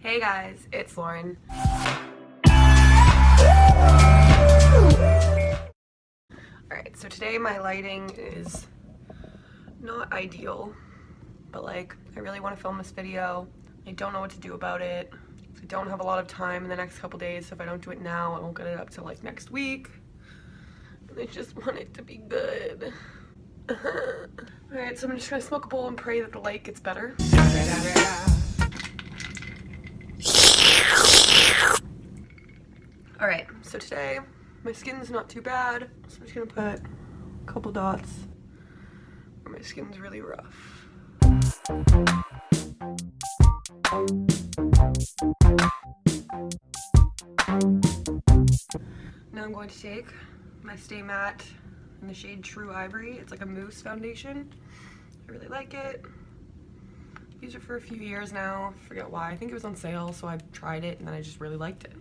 Hey guys, it's Lauren. Alright, so today my lighting is not ideal, but like I really want to film this video. I don't know what to do about it. I don't have a lot of time in the next couple days, so if I don't do it now, I won't get it up till like next week. And I just want it to be good. Alright, so I'm just gonna smoke a bowl and pray that the light gets better. Alright, so today my skin's not too bad, so I'm just gonna put a couple dots where my skin's really rough. Now I'm going to take my Stay Matte in the shade True Ivory. It's like a mousse foundation. I really like it. I've used it for a few years now. I forget why. I think it was on sale, so I tried it and then I just really liked it.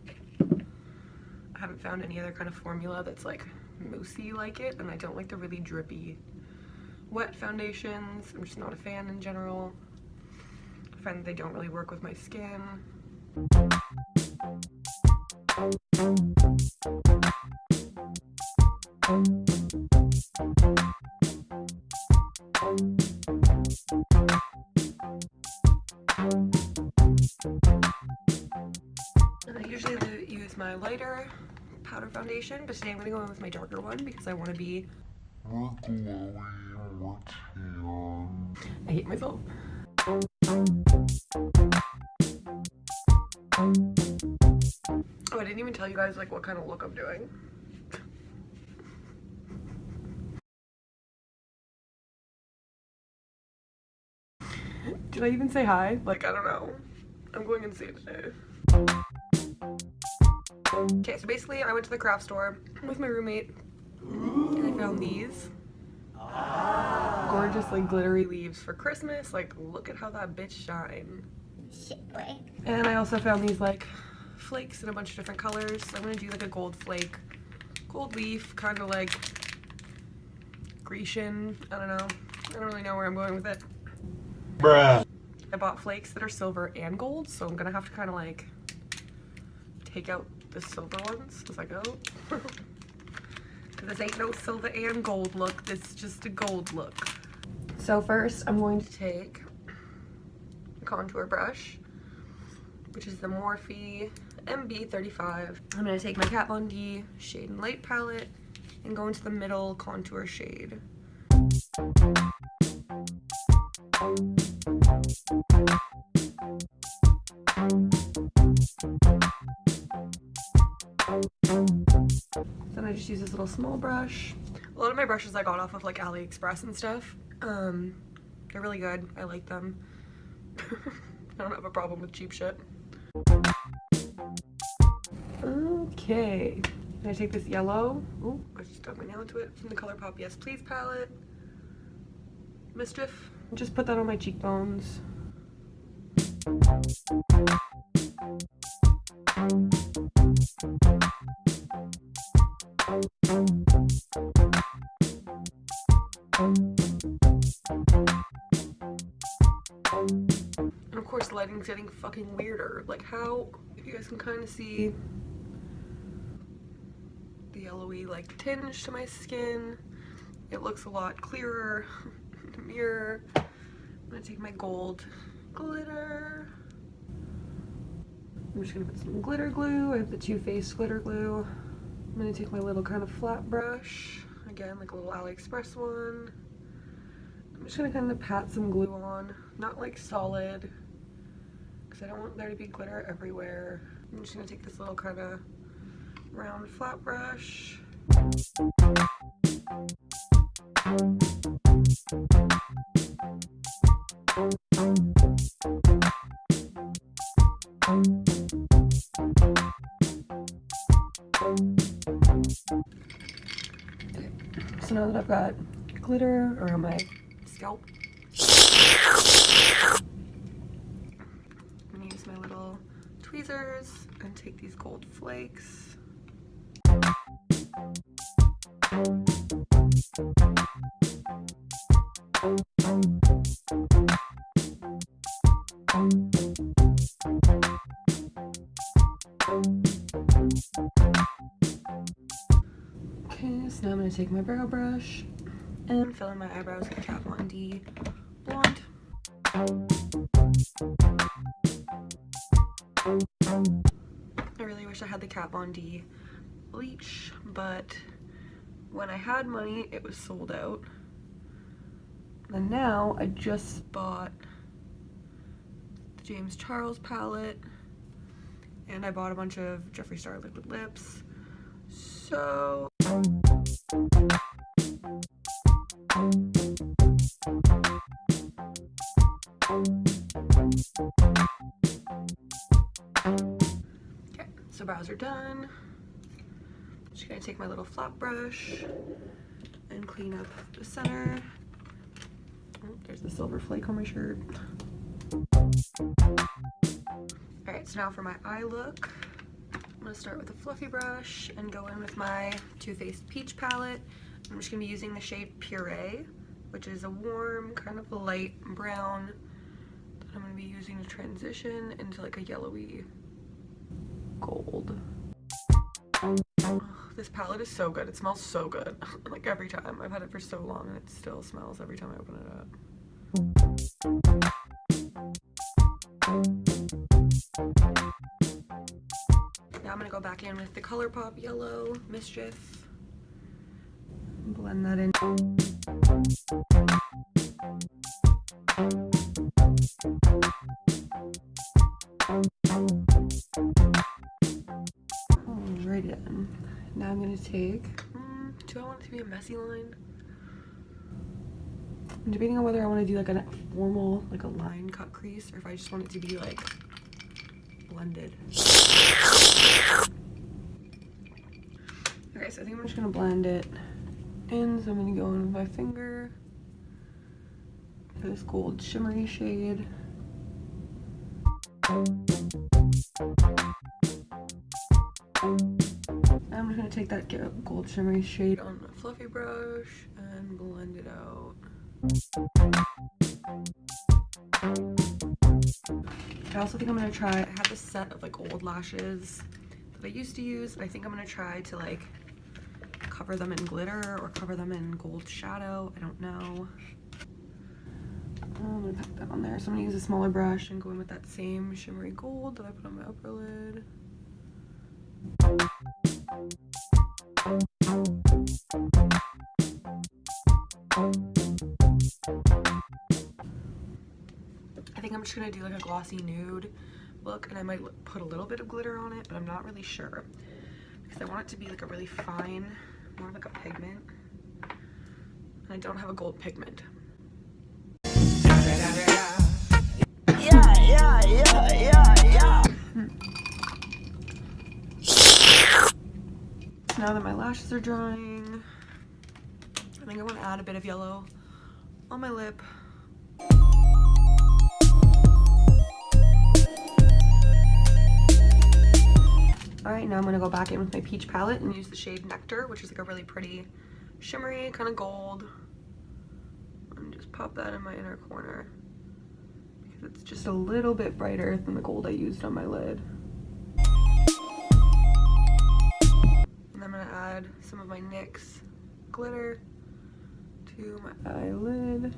I haven't found any other kind of formula that's like moussey like it, and I don't like the really drippy wet foundations. I'm just not a fan in general. I find that they don't really work with my skin. And I usually use my lighter powder foundation, but today I'm going to go in with my darker one because I want to be I hate myself. Oh, I didn't even tell you guys like what kind of look I'm doing. Did I even say hi? Like, I don't know. I'm going insane today. Okay, so basically I went to the craft store with my roommate and I found these gorgeous like glittery leaves for Christmas. Like, look at how that bitch shine. Shit, boy. And I also found these like flakes in a bunch of different colors. So I'm gonna do like a gold flake, gold leaf, kind of like Grecian. I don't know. I don't really know where I'm going with it. Bruh. I bought flakes that are silver and gold, so I'm gonna have to kind of like take out the silver ones as I go. This ain't no silver and gold look, this is just a gold look. So first I'm going to take a contour brush, which is the Morphe MB35. I'm going to take my Kat Von D Shade and Light palette and go into the middle contour shade. Then I just use this little small brush. A lot of my brushes I got off of like AliExpress and stuff. They're really good. I like them. I don't have a problem with cheap shit. Okay. I take this yellow. Oh, I just stuck my nail into it. From the Colourpop Yes Please palette. Mischief. Just put that on my cheekbones. And of course the lighting's getting fucking weirder. Like how, if you guys can kind of see the yellowy like tinge to my skin, it looks a lot clearer in the mirror. I'm gonna take my gold glitter. I'm just gonna put some glitter glue. I have the Too Faced glitter glue. I'm gonna take my little kind of flat brush, again like a little AliExpress one. I'm just gonna kind of pat some glue on, not like solid, because I don't want there to be glitter everywhere. I'm just gonna take this little kind of round flat brush. Okay. So now that I've got glitter around my scalp, I'm gonna use my little tweezers and take these gold flakes. So now I'm going to take my brow brush and fill in my eyebrows with Kat Von D Blonde. I really wish I had the Kat Von D bleach, but when I had money, it was sold out. And now I just bought the James Charles palette, and I bought a bunch of Jeffree Star liquid lips. So okay, so brows are done. Just gonna take my little flat brush and clean up the center. Oh, there's the silver flake on my shirt. Alright, so now for my eye look, I'm gonna start with a fluffy brush and go in with my Too Faced Peach palette. I'm just gonna be using the shade Puree, which is a warm, kind of a light brown that I'm gonna be using to transition into like a yellowy gold. Oh, this palette is so good. It smells so good. Like every time. I've had it for so long and it still smells every time I open it up. Now I'm gonna go back in with the Colourpop yellow Mischief. Blend that in. Alrighty then. Now I'm gonna take, do I want it to be a messy line? I'm debating on whether I want to do like a formal, like a line cut crease, or if I just want it to be like blended. Okay, so I think I'm just gonna blend it in. So I'm gonna go in with my finger for this gold shimmery shade. I'm just gonna take that gold shimmery shade on a fluffy brush and blend it out. I also think I'm gonna try, I have this set of like old lashes that I used to use, but I think I'm gonna try to like cover them in glitter or cover them in gold shadow. I don't know. I'm gonna pack that on there. So I'm gonna use a smaller brush and go in with that same shimmery gold that I put on my upper lid. I think I'm just gonna do like a glossy nude look, and I might put a little bit of glitter on it, but I'm not really sure because I want it to be like a really fine, more like a pigment, and I don't have a gold pigment. So now that my lashes are drying, I think I want to add a bit of yellow on my lip. Alright, now I'm going to go back in with my peach palette and use the shade Nectar, which is like a really pretty shimmery kind of gold. And just pop that in my inner corner because it's just a little bit brighter than the gold I used on my lid. And I'm going to add some of my NYX glitter to my eyelid.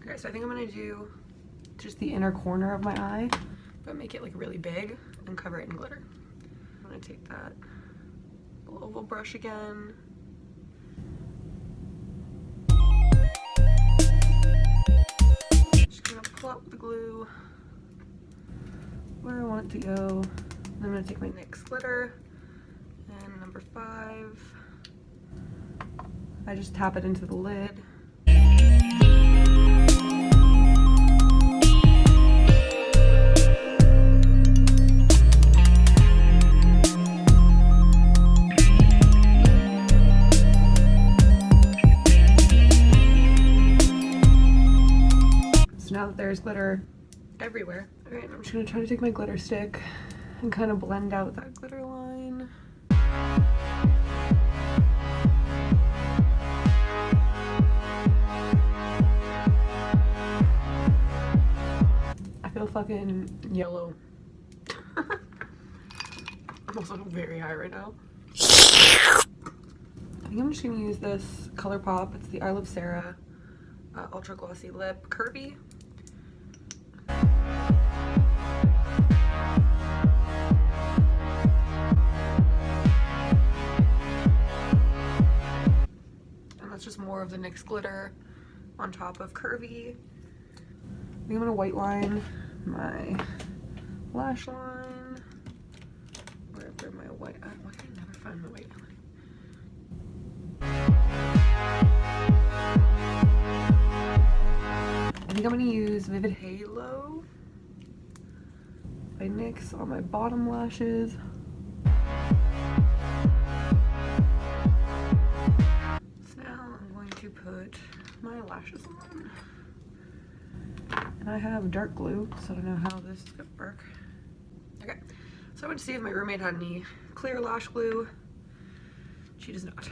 Okay, so I think I'm going to do just the inner corner of my eye, but make it like really big and cover it in glitter. I'm gonna take that little oval brush again. Just gonna plop the glue where I want it to go. And I'm gonna take my NYX glitter and number 5. I just tap it into the lid. Now that there's glitter everywhere. Alright, I'm just gonna try to take my glitter stick and kind of blend out that glitter line. I feel fucking yellow. I'm also very high right now. I think I'm just gonna use this Colourpop. It's the I Love Sarah Ultra Glossy Lip Curvii. And that's just more of the NYX glitter on top of Curvii. I think I'm gonna white line my lash line. Wherever my white, why can I never find my white line? I think I'm gonna use Vivid Halo by NYX on my bottom lashes. So now I'm going to put my lashes on. And I have dark glue, so I don't know how this is gonna work. Okay, so I went to see if my roommate had any clear lash glue. She does not.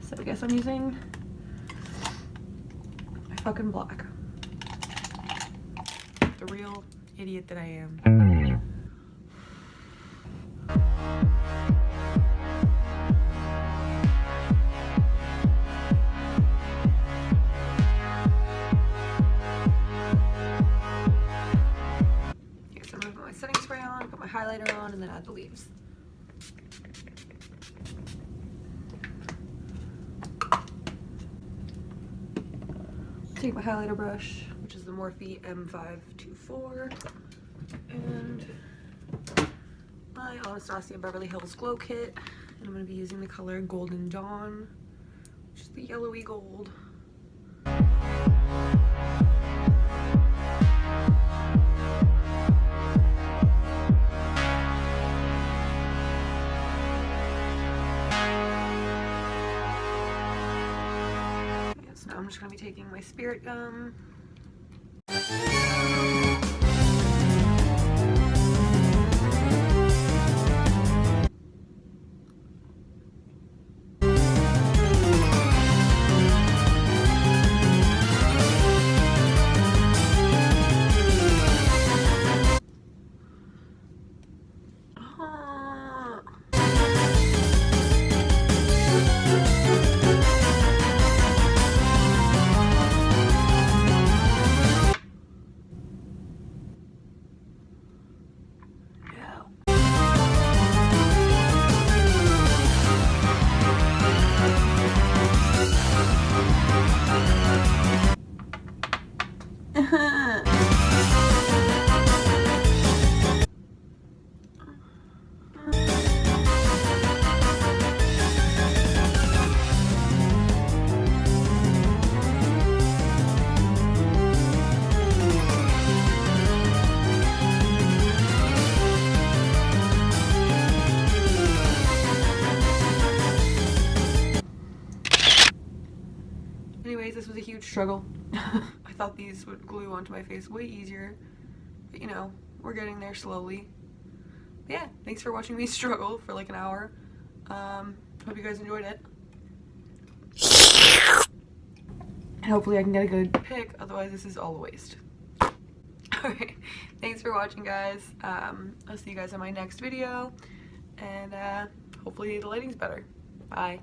So I guess I'm using my fucking black. The real idiot that I am. Okay, so I'm gonna put my setting spray on, put my highlighter on, and then add the leaves. Take my highlighter brush, which is the Morphe M524, and my Anastasia Beverly Hills Glow Kit, and I'm going to be using the color Golden Dawn, which is the yellowy gold. So now I'm just going to be taking my Spirit Gum. Anyways, this was a huge struggle. I thought these would glue onto my face way easier, but you know, we're getting there slowly. But yeah, thanks for watching me struggle for like an hour. Hope you guys enjoyed it. And hopefully I can get a good pic, otherwise this is all a waste. Alright, thanks for watching, guys. I'll see you guys in my next video, and hopefully the lighting's better. Bye.